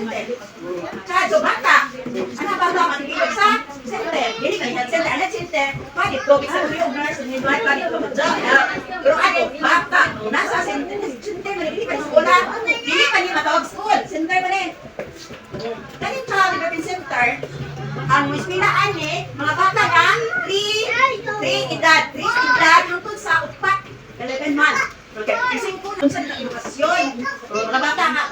center. Kadyo bata. Ano ba ba magiging sa center? Dili ka sa center, ano center? Bakit ko bisa ko yung nurse ni Dwight pa dito mo. Pero ano bata, nasa center, center man dili ka skola. Dili ka ni matawag school, center man eh. Kani tawag ni center. Ang wismilaan ni mga bata nga 3 edad tungkol sa upat 11 months. Okay, kasi po sa edukasyon. Mga bata nga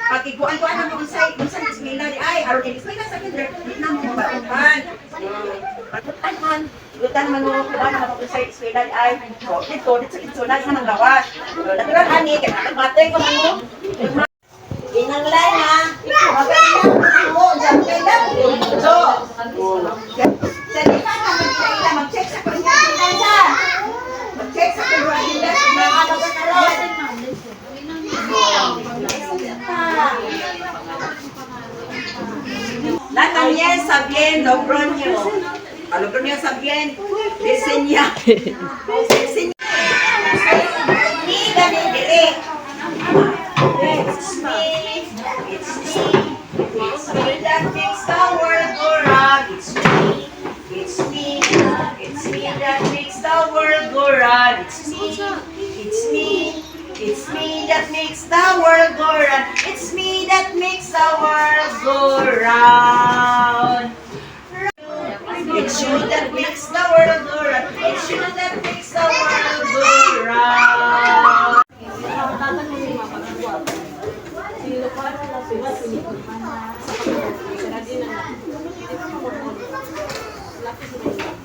pag-iguan-guan na mo unsay eskwela di ay aron ang eskwela sa kinder di na mo batuhan. Gutan man mo kuan na mo unsay eskwela di ay dito sa na nang gawas. Natural ani kay batay ko man mo. Inanglay na, magandang mo, dyan lang, so, sa di pa na mag-check sa kuryente mag-check sa kuryente mga kapag-karoon. Nathaniel Sabien Logronio. Logronio Sabien, Desenya. Desenya. Ni gani dire. It's me that makes the world go round. It's me that makes the world go round. It's me that makes the world go round. It's me that makes the world go round. It's you that makes the world go round. It's you that makes the world go round. Lapis